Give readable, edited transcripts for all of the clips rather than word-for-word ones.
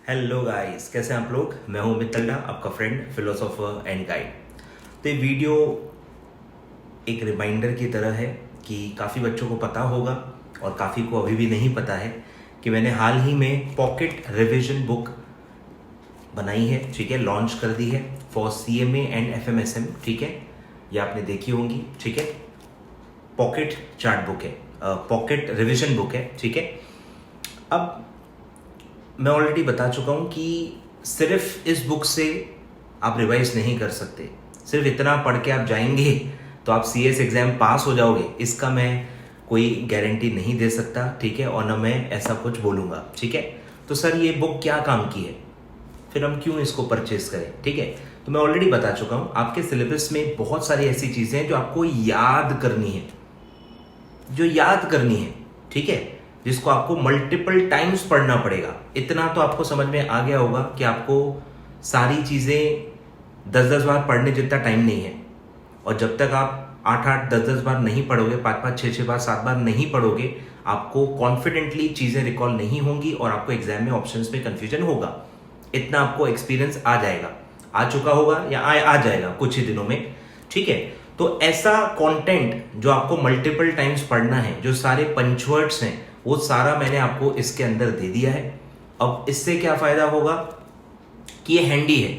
Hello guys, कैसे हैं आप लोग। मैं हूं अमित तल्ला, आपका फ्रेंड, फिलोसोफर एंड गाइड। तो ये वीडियो एक रिमाइंडर की तरह है कि काफ़ी बच्चों को पता होगा और काफ़ी को अभी भी नहीं पता है कि मैंने हाल ही में पॉकेट रिवीजन बुक बनाई है, ठीक है, लॉन्च कर दी है फॉर CMA एंड FMSM, ठीक है। ये आपने देखी होंगी, ठीक है। पॉकेट चार्ट बुक है, पॉकेट रिवीजन बुक है, ठीक है। अब मैं ऑलरेडी बता चुका हूं कि सिर्फ इस बुक से आप रिवाइज नहीं कर सकते। सिर्फ इतना पढ़ के आप जाएंगे तो आप CS एग्जाम पास हो जाओगे, इसका मैं कोई गारंटी नहीं दे सकता, ठीक है, और ना मैं ऐसा कुछ बोलूँगा, ठीक है। तो सर ये बुक क्या काम की है, फिर हम क्यों इसको परचेज करें, ठीक है। तो मैं ऑलरेडी बता चुका हूँ, आपके सिलेबस में बहुत सारी ऐसी चीज़ें हैं जो आपको याद करनी है, ठीक है, जिसको आपको मल्टीपल टाइम्स पढ़ना पड़ेगा। इतना तो आपको समझ में आ गया होगा कि आपको सारी चीज़ें 10-10 बार पढ़ने जितना टाइम नहीं है, और जब तक आप 8-8, 10-10 बार नहीं पढ़ोगे, 5-5, 6-6 बार, 7 बार नहीं पढ़ोगे, आपको कॉन्फिडेंटली चीज़ें रिकॉल नहीं होंगी और आपको एग्जाम में ऑप्शंस में कंफ्यूजन होगा। इतना आपको एक्सपीरियंस आ जाएगा, आ चुका होगा या आ जाएगा कुछ ही दिनों में, ठीक है। तो ऐसा कंटेंट जो आपको मल्टीपल टाइम्स पढ़ना है, जो सारे पंचवर्ड्स हैं, वो सारा मैंने आपको इसके अंदर दे दिया है। अब इससे क्या फायदा होगा कि ये हैंडी है,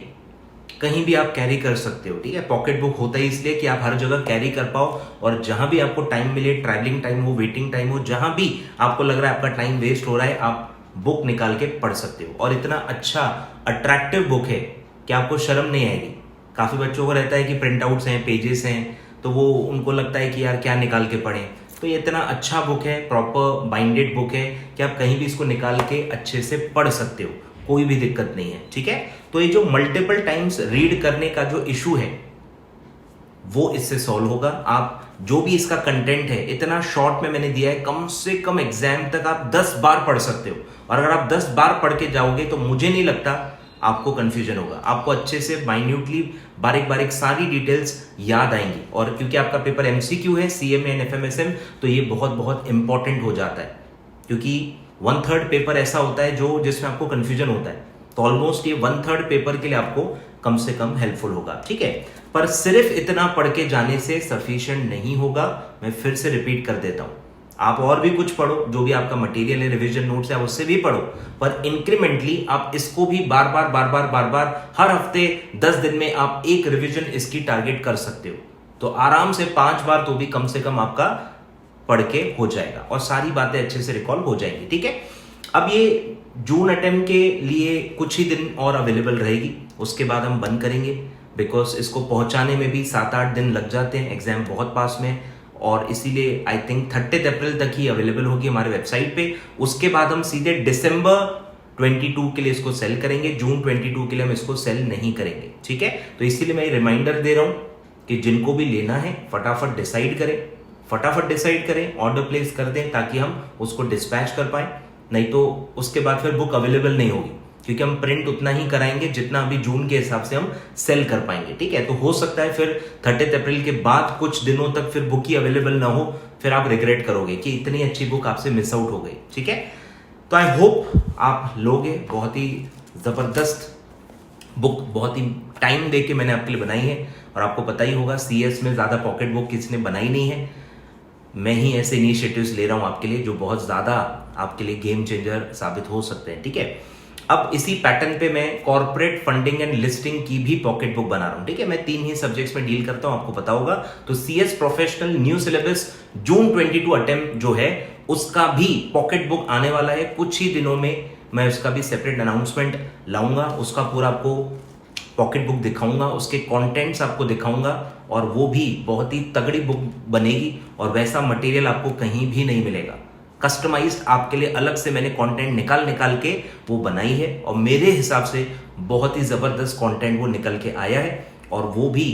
कहीं भी आप कैरी कर सकते हो, ठीक है। पॉकेट बुक होता है इसलिए कि आप हर जगह कैरी कर पाओ, और जहां भी आपको टाइम मिले, ट्रैवलिंग टाइम हो, वेटिंग टाइम हो, जहां भी आपको लग रहा है आपका टाइम वेस्ट हो रहा है, आप बुक निकाल के पढ़ सकते हो। और इतना अच्छा अट्रैक्टिव बुक है कि आपको शर्म नहीं आएगी। काफी बच्चों को रहता है कि प्रिंट आउट्स हैं, पेजेस हैं, तो वो उनको लगता है कि यार क्या निकाल के पढ़ें। तो ये इतना अच्छा बुक है, प्रॉपर बाइंडेड बुक है कि आप कहीं भी इसको निकाल के अच्छे से पढ़ सकते हो, कोई भी दिक्कत नहीं है, ठीक है। तो ये जो मल्टीपल टाइम्स रीड करने का जो इशू है वो इससे सॉल्व होगा। आप जो भी इसका कंटेंट है इतना शॉर्ट में मैंने दिया है, कम से कम एग्जाम तक आप 10 बार पढ़ सकते हो, और अगर आप 10 बार पढ़ के जाओगे तो मुझे नहीं लगता आपको कंफ्यूजन होगा। आपको अच्छे से माइन्यूटली बारीक बारीक सारी डिटेल्स याद आएंगी, और क्योंकि आपका पेपर MCQ है, CMA एंड FMSM, तो ये बहुत बहुत इंपॉर्टेंट हो जाता है, क्योंकि 1/3 पेपर ऐसा होता है जो जिसमें आपको कंफ्यूजन होता है। तो ऑलमोस्ट ये 1/3 पेपर के लिए आपको कम से कम हेल्पफुल होगा, ठीक है। पर सिर्फ इतना पढ़ के जाने से सफिशिएंट नहीं होगा। मैं फिर से रिपीट कर देता हूं, आप और भी कुछ पढ़ो, जो भी आपका मटेरियल है, रिवीजन नोट्स है, उससे भी पढ़ो, पर इंक्रीमेंटली आप इसको भी बार बार हर हफ्ते 10 दिन में आप एक रिवीजन इसकी टारगेट कर सकते हो। तो आराम से 5 बार तो भी कम से कम आपका पढ़ के हो जाएगा, और सारी बातें अच्छे से रिकॉल हो जाएंगी, ठीक है। अब ये जून अटेम्प्ट के लिए कुछ ही दिन और अवेलेबल रहेगी, उसके बाद हम बंद करेंगे, बिकॉज इसको पहुंचाने में भी 7-8 दिन लग जाते हैं, एग्जाम बहुत पास में, और इसीलिए आई थिंक 30 अप्रैल तक ही अवेलेबल होगी हमारे वेबसाइट पे। उसके बाद हम सीधे दिसंबर 22 के लिए इसको सेल करेंगे, जून 22 के लिए हम इसको सेल नहीं करेंगे, ठीक है। तो इसीलिए मैं रिमाइंडर दे रहा हूं कि जिनको भी लेना है फटाफट डिसाइड करें, ऑर्डर प्लेस कर दें, ताकि हम उसको डिस्पैच कर पाए। नहीं तो उसके बाद फिर बुक अवेलेबल नहीं होगी, क्योंकि हम प्रिंट उतना ही कराएंगे जितना अभी जून के हिसाब से हम सेल कर पाएंगे, ठीक है। तो हो सकता है फिर 30 अप्रैल के बाद कुछ दिनों तक फिर बुक ही अवेलेबल ना हो, फिर आप रिग्रेट करोगे कि इतनी अच्छी बुक आपसे मिस आउट हो गई, ठीक है। तो आई होप आप लोगे, बहुत ही जबरदस्त बुक, बहुत ही टाइम दे के मैंने आपके लिए बनाई है, और आपको पता ही होगा CS में ज्यादा पॉकेट बुक किसी ने बनाई नहीं है। मैं ही ऐसे इनिशिएटिव्स ले रहा हूं आपके लिए जो बहुत ज्यादा आपके लिए गेम चेंजर साबित हो सकते हैं, ठीक है। अब इसी पैटर्न पे मैं कॉर्पोरेट फंडिंग एंड लिस्टिंग की भी पॉकेट बुक बना रहा हूं, ठीक है। मैं 3 ही सब्जेक्ट्स में डील करता हूं, आपको पता होगा। तो CS प्रोफेशनल न्यू सिलेबस जून 22 अटेम्प्ट जो है, उसका भी पॉकेट बुक आने वाला है कुछ ही दिनों में। मैं उसका भी सेपरेट अनाउंसमेंट लाऊंगा, उसका पूरा आपको पॉकेट बुक दिखाऊंगा, उसके कंटेंट्स आपको दिखाऊंगा, और वो भी बहुत ही तगड़ी बुक बनेगी, और वैसा मटेरियल आपको कहीं भी नहीं मिलेगा। कस्टमाइज्ड आपके लिए अलग से मैंने कंटेंट निकाल के वो बनाई है, और मेरे हिसाब से बहुत ही जबरदस्त कंटेंट वो निकल के आया है, और वो भी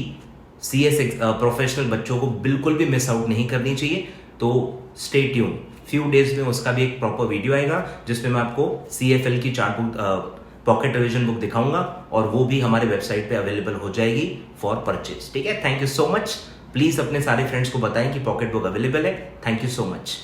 CS प्रोफेशनल बच्चों को बिल्कुल भी मिस आउट नहीं करनी चाहिए। तो स्टे ट्यून, फ्यू डेज में उसका भी एक प्रॉपर वीडियो आएगा, जिसमें मैं आपको CFL की chart book, pocket revision book दिखाऊंगा, और वो भी हमारे वेबसाइट पे अवेलेबल हो जाएगी फॉर परचेज, ठीक है। Thank you so much. Please अपने सारे फ्रेंड्स को बताएं कि पॉकेट बुक अवेलेबल है। Thank you so much.